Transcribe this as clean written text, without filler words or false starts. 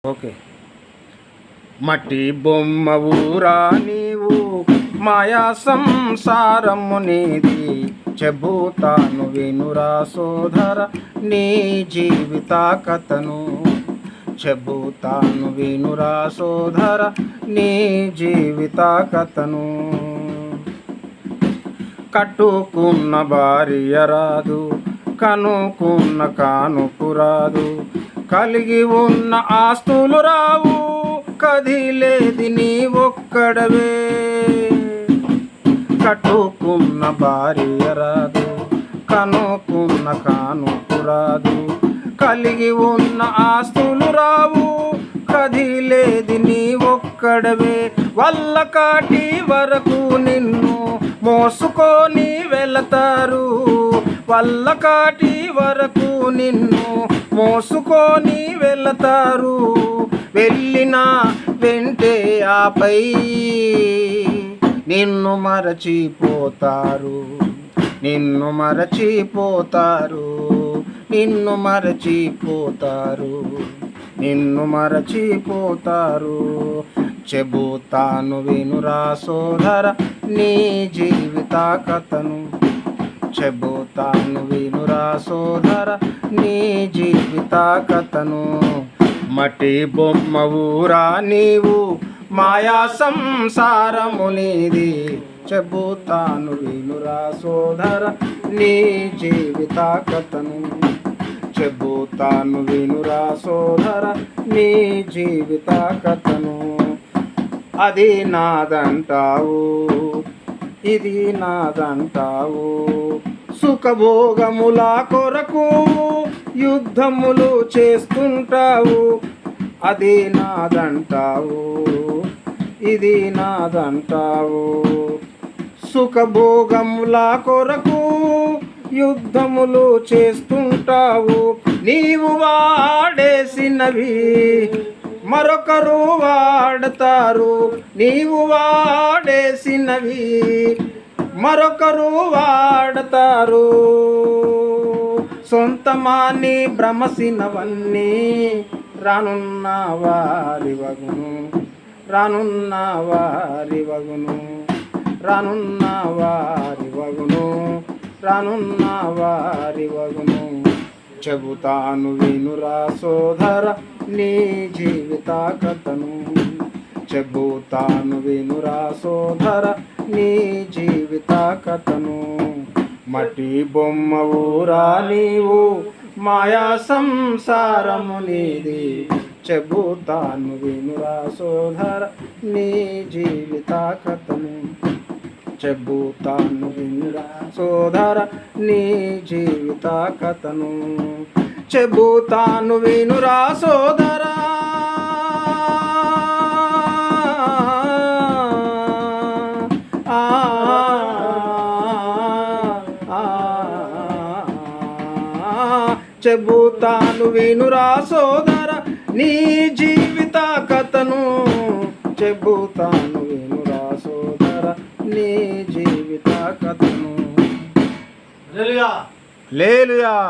Okay. మట్టి బొమ్మ ఊరా నీవు, మాయా సంసారము నీది, చెబుతాను వినురా సోదర నీ జీవిత కథను. చెబుతాను వినురా సోదర నీ జీవిత కథను. కట్టుకున్న భార్య రాదు, కనుకున్న కానుకు రాదు, కలిగి ఉన్న ఆస్తులు రావు, కదిలేది నీ ఒక్కడవే. కట్టుకున్న భార్య రాదు, కనుకున్న కానుకు రాదు, కలిగి ఉన్న ఆస్తులు రావు, కదిలేది నీ ఒక్కడవే. వల్ల కాటి వరకు నిన్ను మోసుకొని వెళతారు, వల్ల కాటి వరకు నిన్ను మోసుకొని వెళతారు. వెళ్ళిన వెంటే ఆపై నిన్ను మరచిపోతారు, నిన్ను మరచిపోతారు, నిన్ను మరచిపోతారు, నిన్ను మరచిపోతారు. చెబుతాను వినురా సోదర నీ జీవిత కథను. చెబుతాను వినురా సోదర నీ జీవిత కథను. మట్టి బొమ్మ ఊరా నీవు, మాయా సంసారము నీది, చెబుతాను వినురా సోదర నీ జీవిత కథను. చెబుతాను వినురా సోదర నీ జీవిత కథను. అది నాదంటావు, ఇది నాదంటావు, సుఖభోగముల కొరకు యుద్ధములు చేస్తుంటావు. అది నాదంటావు, ఇది నాదంటావు, సుఖభోగముల కొరకు యుద్ధములు చేస్తుంటావు. నీవు వాడేసినవి మరొకరు వాడతారు, నీవు వాడేసినవి మరొకరు వాడతారు. సొంతమాని భ్రమసినవన్నీ రానున్న వారి వగును, రానున్న వారి వగును, రానున్న వారి వగును, రానున్న వారి వగును. చెబుతాను వినురా సోదర నీ జీవిత కథను. చెబుతాను వినురా సోదర నీ జీవిత కథను. మట్టి బొమ్మ ఊరా నీవు, మాయా సంసారము నీది, చెబుతాను వినురా సోదర నీ జీవిత కథను. చెబుతాను వినురా సోదర నీ జీవిత కథను. చెబుతాను వినురా సోదర చెబుతాను వినురా సోదర నీ జీవిత కథను. చెబుతాను వినురా సోదర నీ జీవిత కథను. హల్లెలూయా.